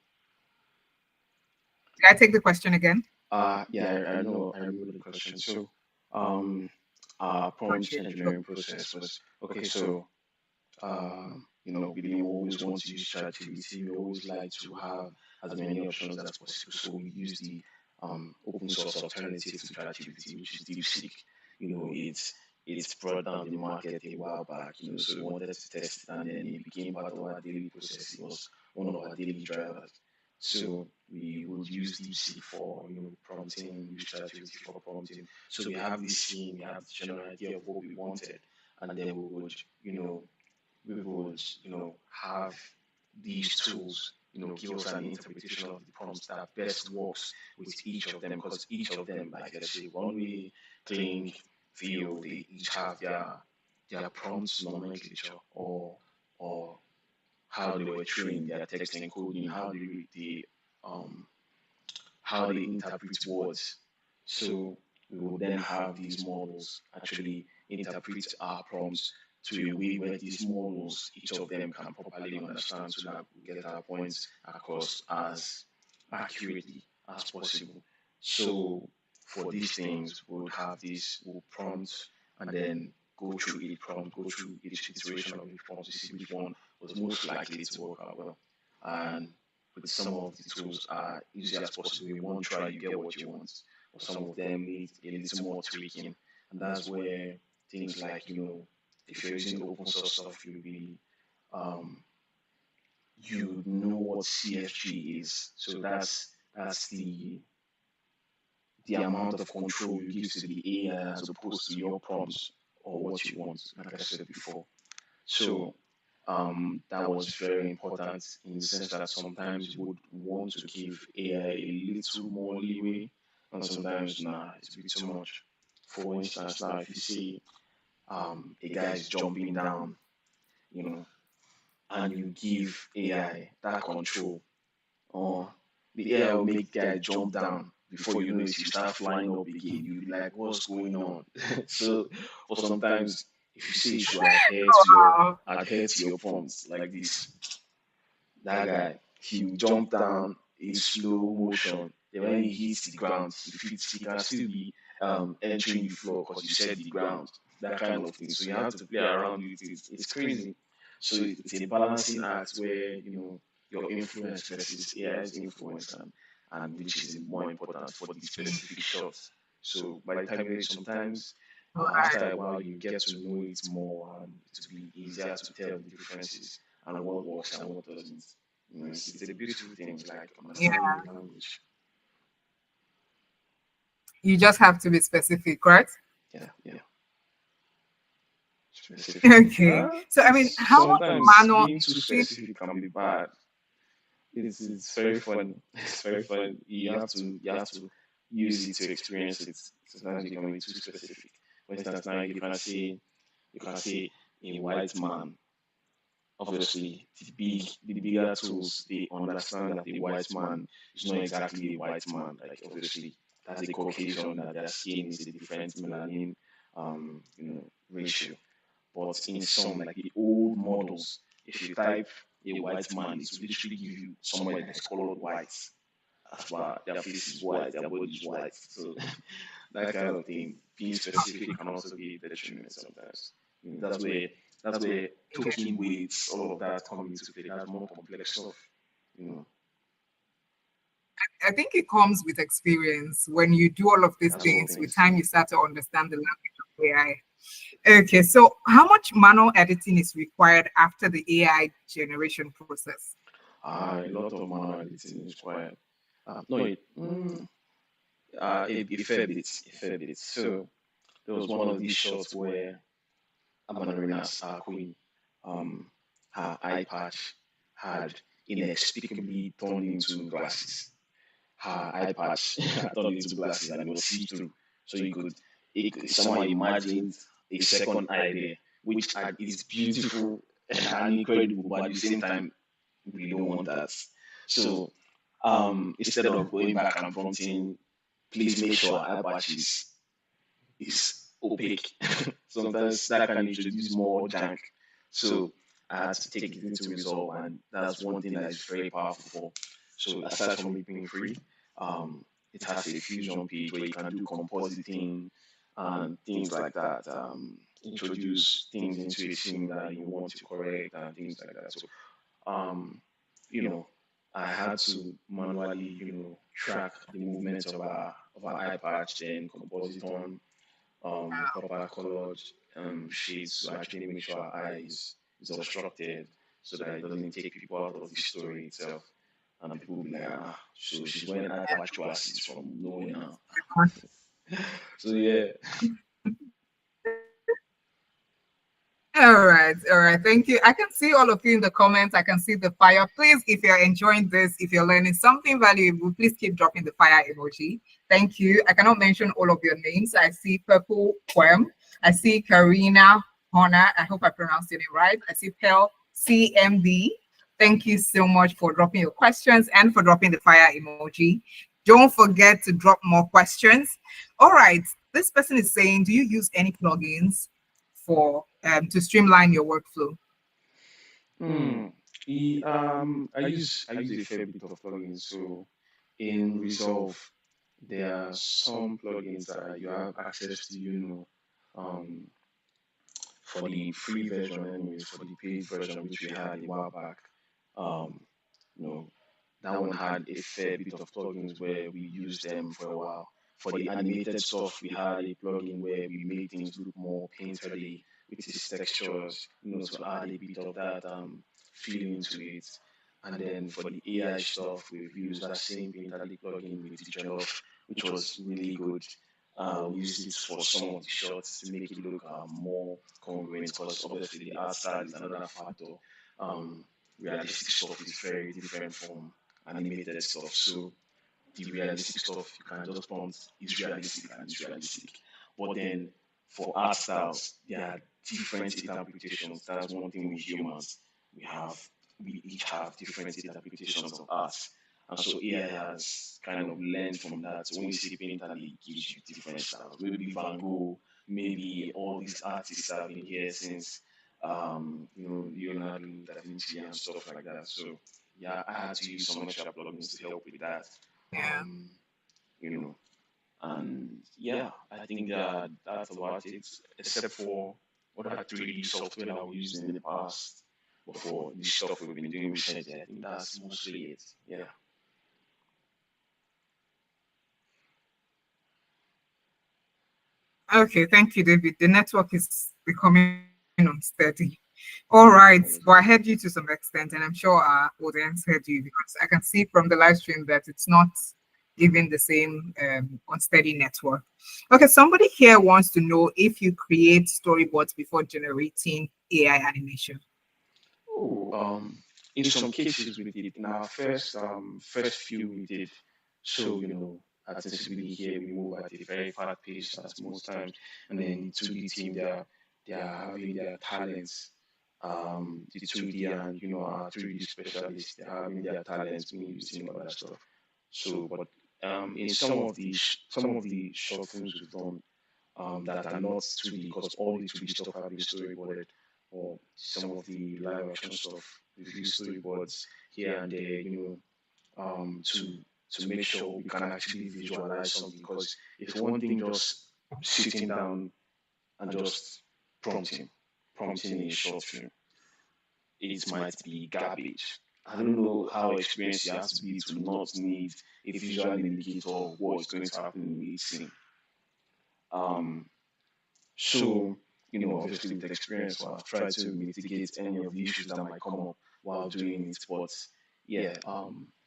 Can I take the question again? Yeah, I know. I remember the question. So, um, our prompt Appreciate it. engineering process was okay. So, we didn't always want to use ChatGPT. We always like to have as many options as possible. So we use the open source alternative to ChatGPT, which is DeepSeek. It's brought down the market a while back. So we wanted to test it, and then it became part of our daily process. It was one of our daily drivers. So we would use DeepSeek for prompting, use ChatGPT for prompting. So we have this scene, we have the general idea of what we wanted, and then we would have these tools, give us an interpretation of the prompts that best works with each of them, because each of them, like let's say runway, cling, feel, they each have their prompts nomenclature, or how they were trained, their text encoding, um how they interpret words. So we will then have these models actually interpret our prompts to a way where these models, each of them, can properly understand so that we get our points across as accurately as possible. So for these things, we would have this, we'll prompt and then go through each prompt, go through each iteration of each prompt to see which one was most likely to work out well. And with some of the tools are easy as possible. In one try, you get what you want, or some of them need a little more tweaking, and that's where things like if you're using open source stuff, um, you know what CFG is. So that's the the amount of control you give to the AI as opposed to your prompts or what you want, like I said before. So that was very important in the sense that sometimes you would want to give AI a little more leeway, and sometimes nah, it's a bit too much. For instance, now if you see a guy is jumping down, you know, and you give AI that control, or the AI will make guy jump down before you know it, you start flying up again. You'll be like, what's going on? So for sometimes if you say you should Wow. adhere to your prompts like this, that guy he will jump down in slow motion. Then when he hits the ground, he can still be entering the floor because you set the ground, that kind of thing. So you have to play around with it. It's crazy. So it's a balancing act where your influence versus AI's influence, and which is more important for the specific shot. So by the time sometimes after a while you get to know it more, and it will be easier to tell the differences and what works and what doesn't. It's a beautiful thing, like Yeah, understanding the language. you just have to be specific, right? Yeah, yeah. Specific. Okay. So, I mean, how much Sometimes manual being too editing? specific can be bad. It's very funny. It's very funny. You have to use it to experience it. Sometimes you can be too specific. For instance, now you can say a white man. Obviously, the bigger tools they understand that a white man is not exactly a white man. Like obviously, that's a Caucasian that their skin is a different melanin ratio. But in some, like the old models, if you type a white man, it will literally give you somebody that is colored white. As far their face is white, their body is white. So that kind of thing, being specific can also be a detriment sometimes. That's where token weights, all of that come into play. That's more complex stuff. You know, I think it comes with experience. When you do all of these that's one things, thing. with time, you start to understand the language of AI. Okay, so how much manual editing is required after the AI generation process? A lot of manual editing is required. No, a fair bit, a fair bit. So there was one of these shots where Amanarina's queen, um, her eye patch had inexplicably turned into glasses. Her eye patch had turned into glasses and it was see through. So somehow imagined a second eye there, which is beautiful and incredible, but at the same time, we don't want that. So instead of going back and prompting, please make sure eye patch is opaque. Sometimes that can introduce more jank. So I had to take it into resolve, and that's one thing that is very powerful. So aside from it being free, it has a fusion page where you can do compositing and things like that. Introduce things into a scene that you want to correct and things like that. So um, you know, I had to manually, track the movements of our eye patch, then composite on proper colored shades to actually make sure our eye is obstructed so that it doesn't take people out of the story itself. And people will be like, so she's wearing eye patch glasses from nowhere now. So yeah, All right. Thank you. I can see all of you in the comments. I can see the fire. Please, if you're enjoying this, if you're learning something valuable, please keep dropping the fire emoji. Thank you. I cannot mention all of your names. I see Purple Quem. I see Karina Honor. I hope I pronounced your name right. I see Pearl CMD. Thank you so much for dropping your questions and for dropping the fire emoji. Don't forget to drop more questions. All right. This person is saying, do you use any plugins for to streamline your workflow? hmm. I use a fair bit of plugins. So in Resolve, there are some plugins that you have access to, um, for the free version, anyways, for the paid version, which we had a while back. Um, you know, that one had a fair bit of plugins where we used them for a while. For the animated stuff, we had a plugin where we made things look more painterly with its textures, to add a bit of that feeling to it. And then for the AI stuff, we've used that same painterly plugin with the jollof which was really good. We used it for some of the shots to make it look more congruent because obviously the art style is another factor. Um, Realistic stuff is very different from animated stuff. So the realistic stuff you can just prompt is realistic and it's realistic. But then for art styles, there are different interpretations. That's one thing with humans. We have we each have different interpretations of art. And so AI has kind of learned from that. So when you see painter, it gives you different styles. Maybe Van Gogh, maybe all these artists have been here since Leonardo da Vinci and stuff like that. So yeah, I had to use some extra plugins to help with that. Yeah. Um, you know, and yeah, I think that that's about it, except for other 3D software that we used in the past. But for the stuff we've been doing recently, I think that's mostly it. Yeah. Okay, thank you, David. The network is becoming unsteady. All right, well, I heard you to some extent, and I'm sure our audience heard you because I can see from the live stream that it's not giving the same unsteady network. Okay, somebody here wants to know if you create storyboards before generating AI animation. Oh, in some cases we did. In our first few we did. So at Sensibility here we move at a very fast pace at most times, and then the 2D team they are having their talents. The 2D and our 3D specialists they're having their talents being used in other stuff. So, but in some of the short films we've done that are not 2D because all the 2D stuff have been storyboarded, or some of the live action stuff we've used storyboards here and there, to make sure we can actually visualize something. Because it's one thing just sitting down and just prompting a short film. It might be garbage. I don't know how experienced you have to be to not need a visual indicator of what is going to happen in the scene. Um, so, obviously with experience, I've tried to mitigate any of the issues that might come up while doing it. But yeah,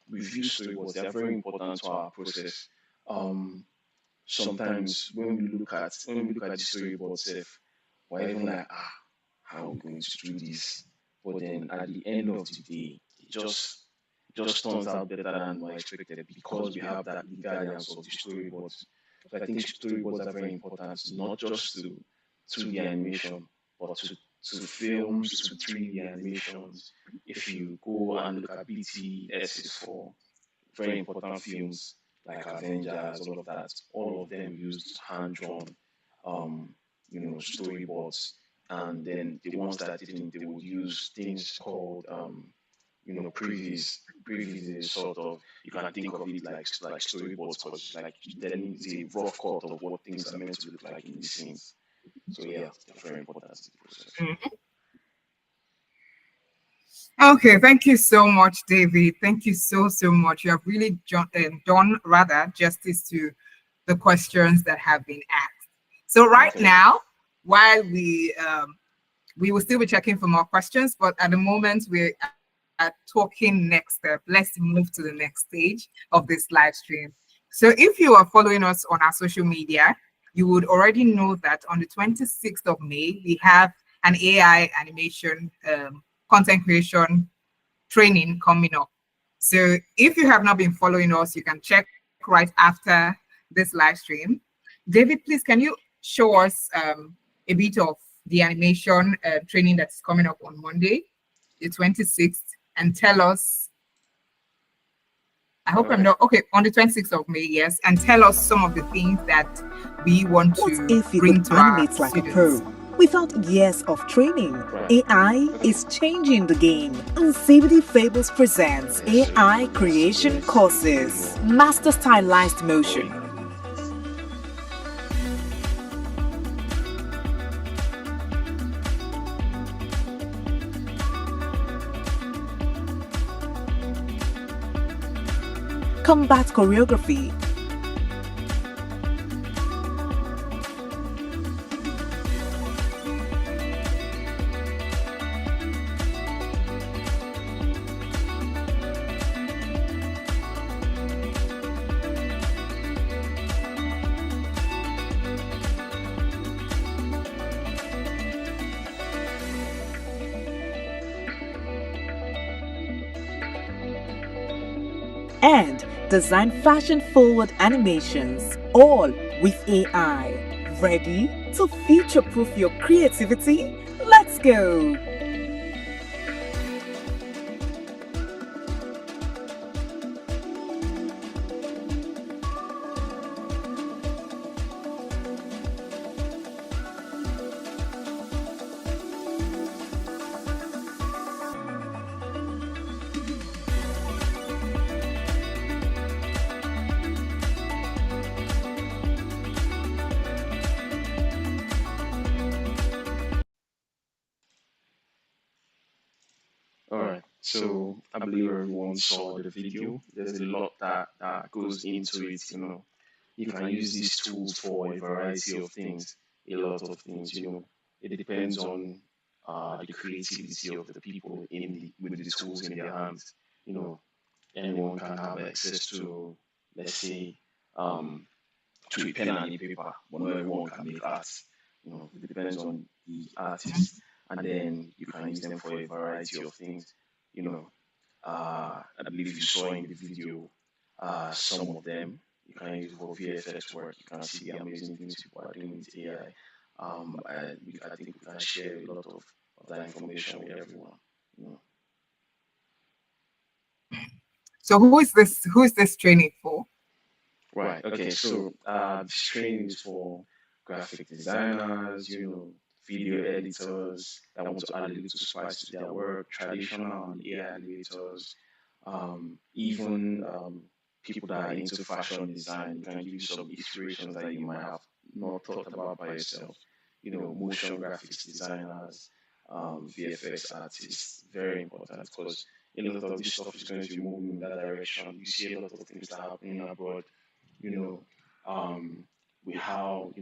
review storyboards, they are very important to our process. Um, Sometimes when we look at the storyboard itself, we're even like, how are we going to do this? But then at the end of the day, it just turns out better than we expected because we have that the guidance of the storyboards. So I think storyboards are very important, not just to the animation, but to films, to 3D animations. If you go and look at BTS for very important films like Avengers, all of them used hand drawn, um, storyboards. And then the ones that didn't, they would use things called, previews. Previews is sort of you can think of it like storyboards, because like telling it's a rough cut of what things are meant to look like in the scenes. So yeah, they're very important to the process. Okay, thank you so much, David. Thank you so much. You have really done rather justice to the questions that have been asked. So right now, while we will still be checking for more questions, but at the moment we are talking next step. Let's move to the next stage of this live stream. So if you are following us on our social media, you would already know that on the 26th of May, we have an AI animation content creation training coming up. So if you have not been following us, you can check right after this live stream. David, please, can you show us a bit of the animation training that's coming up on Monday, the 26th, and tell us, I hope I'm not, okay, on the 26th of May, yes, and tell us some of the things that we want to bring to our students. Like a pro? Without years of training, AI is changing the game. Unsavory Fables presents AI creation courses. Master Stylized Motion. Combat choreography. and design fashion-forward animations, all with AI. Ready to future-proof your creativity? Let's go! All right. So I believe everyone saw the video. There's a lot that goes into it. You can use these tools for a variety of things, a lot of things. It depends on the creativity of the people with the tools in their hands. You know, anyone can have access to, let's say, um, to a pen and a paper, but not everyone can make art. It depends on the artist, and then you can use them for a variety of things. You know, I believe you saw in the video some of them. You can use it for VFX work. You can see the amazing things people are doing with AI. I think we can share a lot of that information with everyone. You know. So who is this training for? Right. Okay. So this training is for graphic designers, video editors that want to add a little spice to their work, traditional and AI animators, even people that are into fashion design. You can give you some inspirations that you might have not thought about by yourself. Motion graphics designers, VFX artists, very important because a lot of this stuff is going to be moving in that direction. You see a lot of things that are happening abroad, you know, um, with how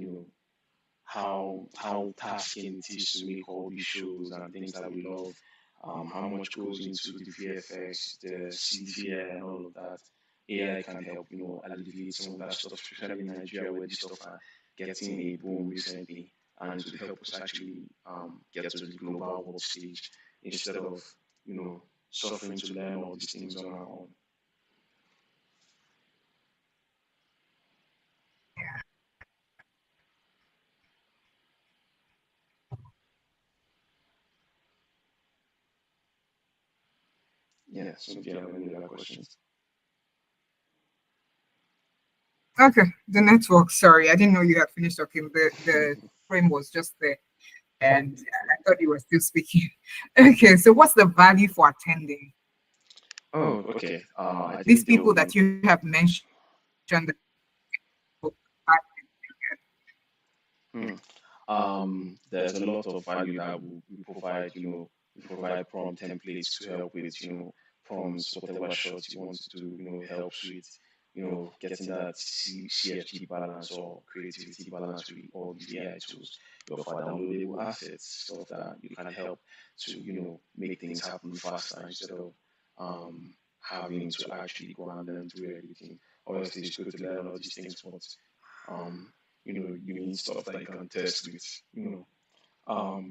tasking it is to make all these shows and things that we love, how much goes into the VFX, the CGI, and all of that. AI can help, alleviate some of that stuff, especially in Nigeria where this stuff are getting a boom recently, and to help us actually get to the global world stage instead of, you know, suffering to learn all these things on our own. Yeah, so if you have any other questions. Okay, the network. Sorry, I didn't know you had finished talking. The frame was just there, and I thought you were still speaking. Okay, so what's the value for attending? Oh, okay. I These think there people will that be. you have mentioned. Hmm. There's a lot of value that we provide. We provide prompt templates to help with, prompts, whatever shots you want to do. It helps with, getting that CFG balance or creativity balance with all these AI tools. You offer downloadable assets, stuff that you can help to, make things happen faster instead of having to actually go and learn through everything. Obviously, it's good to learn all these things, but um, you need stuff that you can test with. We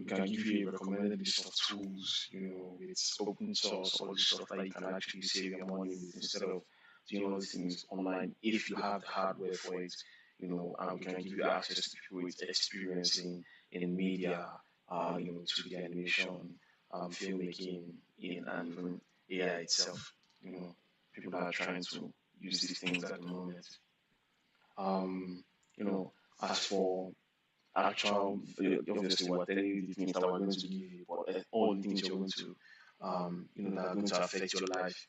can give you a recommended list of tools, with open source, all this stuff that you can actually save your money with instead of doing all these things online. If you have the hardware for it, and we can give you access to people with experience in media, 2D animation, filmmaking, and even AI itself. People that are trying to use these things at the moment. Um, you know, as for actual, obviously, we're telling you the things that we're going to give you, but all the things you're going to, that are going to affect your life,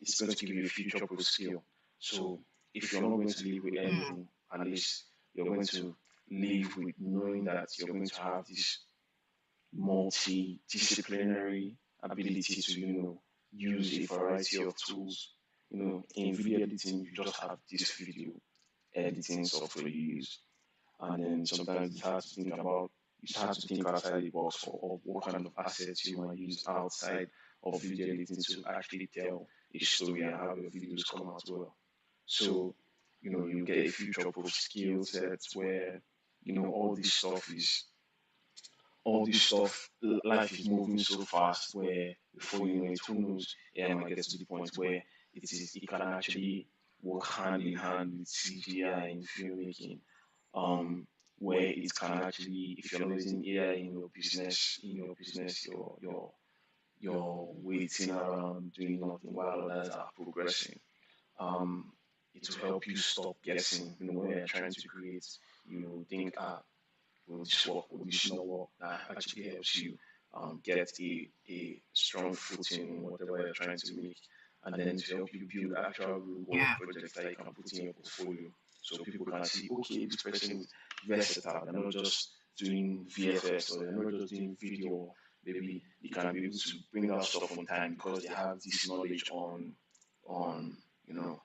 it's going to give you a future-proof skill. So if you're not going to live with anything, at least you're going to live with knowing that you're going to have this multidisciplinary ability to, use a variety of tools. In video editing, you just have this video editing software you use, and then sometimes it's hard to think outside the box of what kind of assets you might use outside of video editing to actually tell a story and have your videos come out well. So, you get a future proof skill set where, all this stuff, life is moving so fast where before you know it, who knows, AI might get to the point where it can actually work hand in hand with CGI in filmmaking, where it can actually, if you're not using AI in your business, you're waiting around doing nothing while others are progressing. Um, it will help you stop guessing. When you're trying to create, think, will this work? Will this not work? That actually helps you get a strong footing in whatever you're trying to make, and then to help you build actual real world Yeah. projects that you can put in your portfolio, so people can see, okay, this person is versatile. They're not just doing VFX, or they're not just doing video. Maybe they can be able to bring out stuff on time because they have this knowledge on you know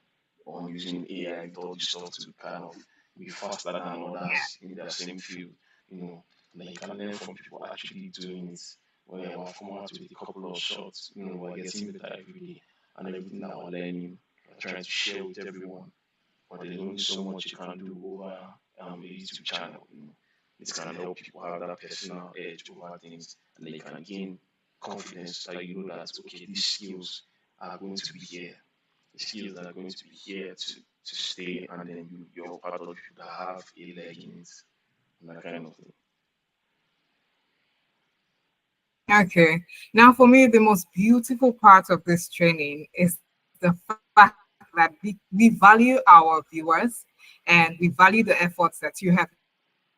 on using AI and all this stuff to kind of be faster than others in their same field, and then you can learn from people actually doing it. Where we've come out with a couple of shots, we're getting better every day, and everything that we're learning, we're trying to share with everyone. But there's only so much you can do over a YouTube channel. It's gonna help people have that personal edge over things, and they can gain confidence that that, okay, these skills are going to be here. The skills are going to be here to stay, and then you're part of the people that have a leg in it, and that kind of thing. Okay. Now, for me, the most beautiful part of this training is the fact that we value our viewers and we value the efforts that you have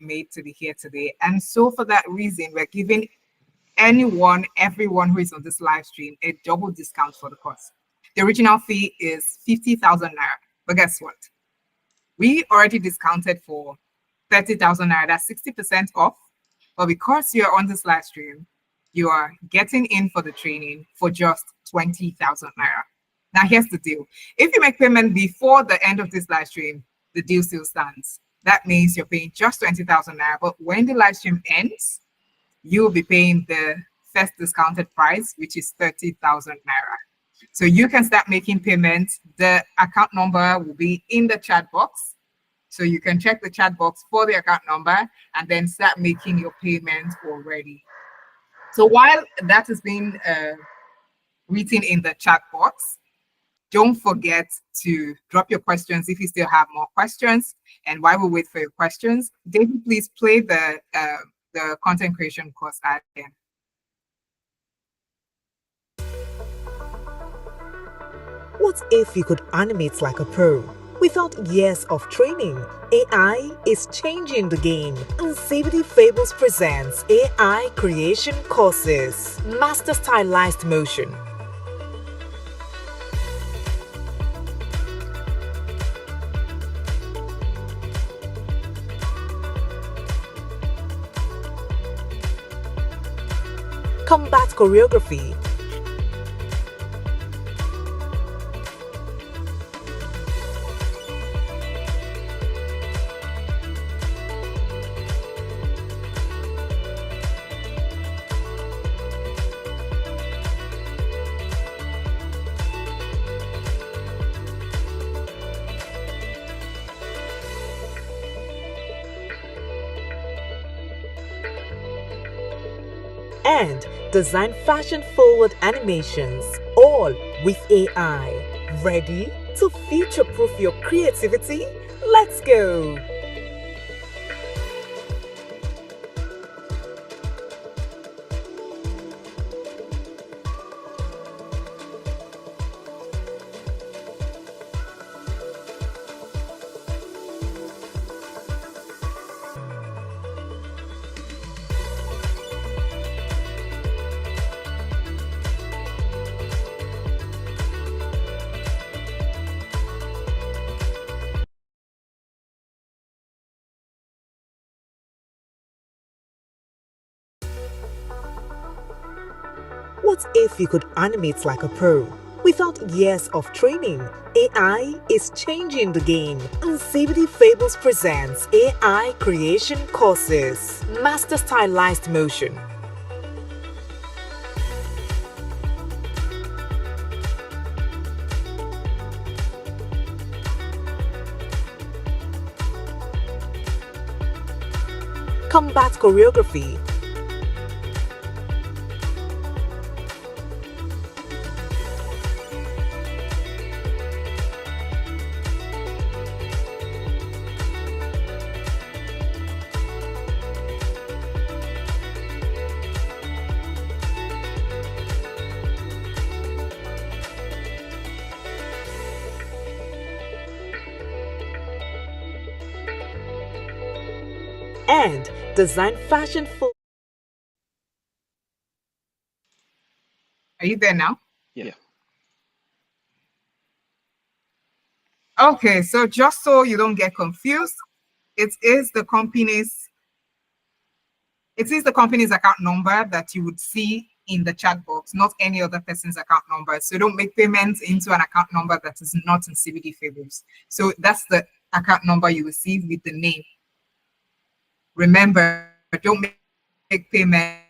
made to be here today. And so, for that reason, we're giving everyone who is on this live stream a double discount for the course. The original fee is 50,000 naira. But guess what? We already discounted for 30,000 naira. That's 60% off. But because you're on this live stream, you are getting in for the training for just 20,000 naira. Now, here's the deal. If you make payment before the end of this live stream, the deal still stands. That means you're paying just 20,000 naira. But when the live stream ends, you'll be paying the first discounted price, which is 30,000 naira. So you can start making payments. The account number will be in the chat box. So you can check the chat box for the account number and then start making your payment already. So while that is being written in the chat box, don't forget to drop your questions if you still have more questions. And while we wait for your questions, David, please play the content creation course again. What if you could animate like a pro? Without years of training, AI is changing the game. Unsavory Fables presents AI creation courses. Master Stylized Motion. Combat choreography. And design fashion-forward animations, all with AI. Ready to future-proof your creativity? Let's go! What if you could animate like a pro? Without years of training, AI is changing the game. Unsavory Fables presents AI creation courses. Master Stylized Motion. Combat choreography. and design fashion for. Are you there now? Yeah. Okay, so just so you don't get confused, it is the company's account number that you would see in the chat box, not any other person's account number. So don't make payments into an account number that is not in CBD Fables. So that's the account number you will see with the name. Remember, don't make payments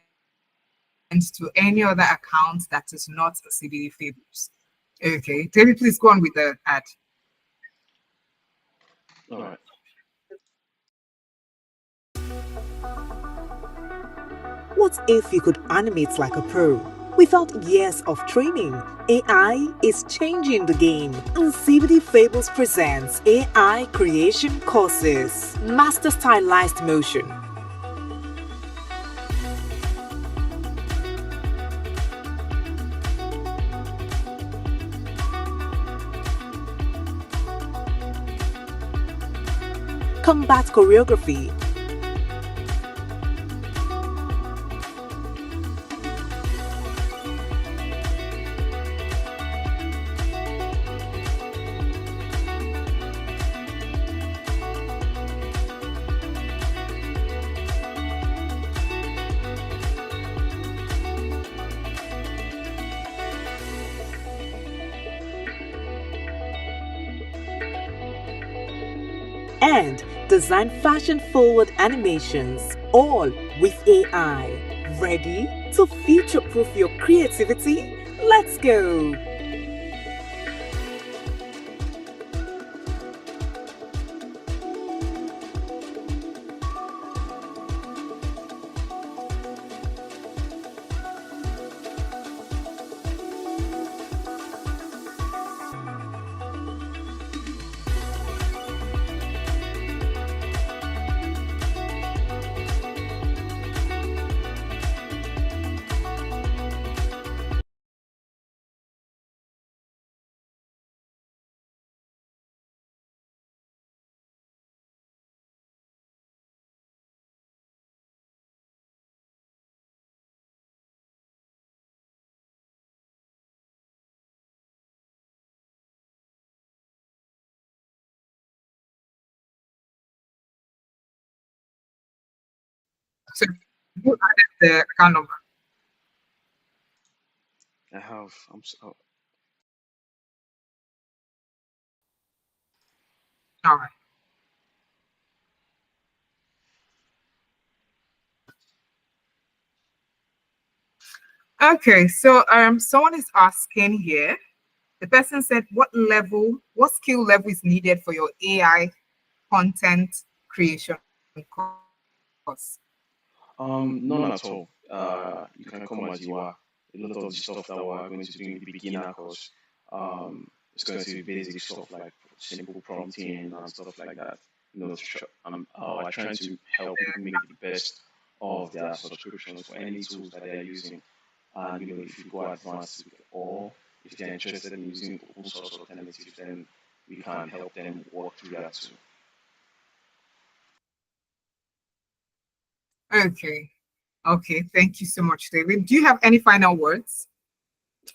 to any other account that is not CBD Fables. Okay, David, please go on with the ad. All right. What if you could animate like a pro? Without years of training, AI is changing the game. And CBD Fables presents AI creation courses. Master Stylized Motion. Combat choreography. And design fashion-forward animations, all with AI. Ready to future-proof your creativity? Let's go! So you added the account number. I have. I'm so, All right. Okay, so someone is asking here. The person said, what skill level is needed for your AI content creation course? none at all. You can come as you are. A lot of the stuff that we're going to do in the beginner course, it's going to be basic stuff like simple prompting and stuff like that. We're trying to help people make the best of their subscriptions for any tools that they're using. And if you go advanced or if they're interested in using open source alternatives, then we can help them work through that too. Okay. Okay, thank you so much, David. Do you have any final words?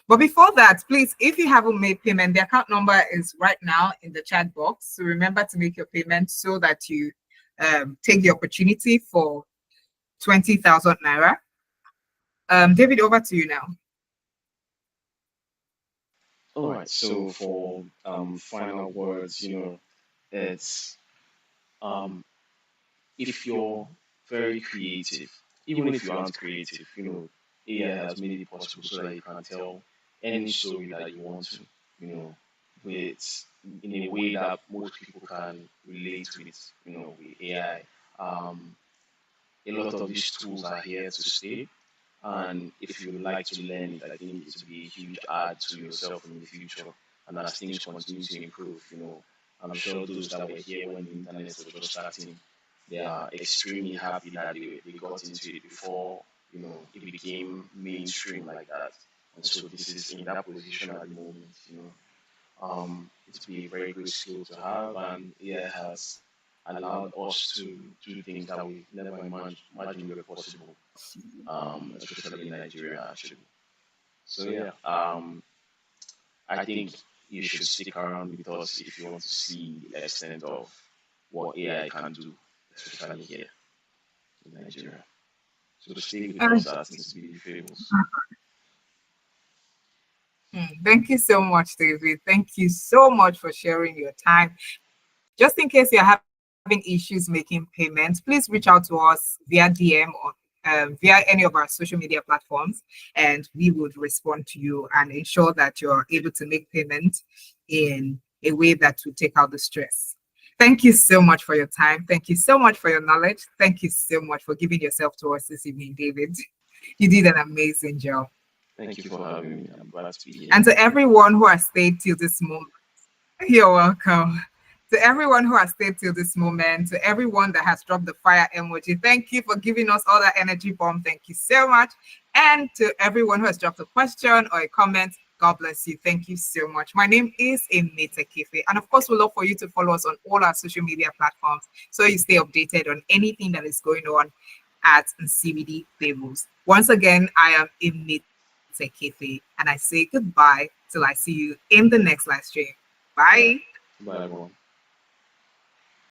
But before that, please, if you haven't made payment, the account number is right now in the chat box. So remember to make your payment so that you take the opportunity for 20,000 naira. David, over to you now. All right. So for final words, it's um, if you're very creative, even if you aren't creative, AI has made it possible so that you can tell any story that you want to, you know, with in a way that most people can relate with, with AI. Um, a lot of these tools are here to stay, and if you would like to learn it, I think it will be a huge add to yourself in the future. And as things continue to improve, I'm sure those that were here when the internet was just starting, they are extremely happy that they got into it before, it became mainstream like that. And so this is in that position at the moment, it's be a very good skill to have, and yeah, it has allowed us to do things that we never imagined were possible, especially in Nigeria, actually. So yeah, I think you should stick around with us if you want to see the extent of what AI can do, especially here in Nigeria. So stay with us at Inspiration Fables. Thank you so much, David. Thank you so much for sharing your time. Just in case you're having issues making payments, please reach out to us via DM or via any of our social media platforms, and we would respond to you and ensure that you're able to make payment in a way that will take out the stress. Thank you so much for your time. Thank you so much for your knowledge. Thank you so much for giving yourself to us this evening, David. You did an amazing job. Thank you for having me. I'm glad to be here. And to everyone who has stayed till this moment, you're welcome. To everyone who has stayed till this moment, to everyone that has dropped the fire emoji, thank you for giving us all that energy bomb. Thank you so much. And to everyone who has dropped a question or a comment, God bless you. Thank you so much. My name is Emeta Kefe. And of course, we'd love for you to follow us on all our social media platforms so you stay updated on anything that is going on at CBD Fables. Once again, I am Emeta Kefe, and I say goodbye till I see you in the next live stream. Bye. Bye, everyone.